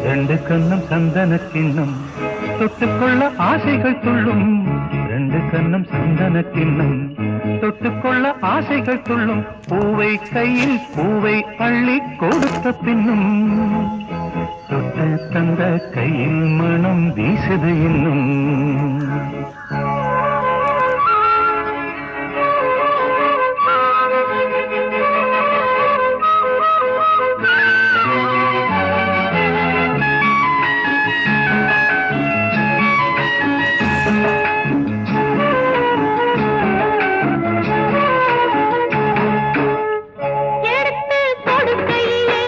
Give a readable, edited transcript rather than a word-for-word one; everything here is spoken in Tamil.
ரெண்டு கண்ணம் சந்தன கிண்ணம் தொட்டுக்கொள்ள ஆசைகள் துள்ளும். ரெண்டு கண்ணம் சந்தன கிண்ணம் தொட்டுக்கொள்ள ஆசைகள் துள்ளும். பூவை கையில் பூவை அள்ளி கொடுத்த பின்னும் தொட்டு தந்த கையில் மனம் வீசுது இன்னும்.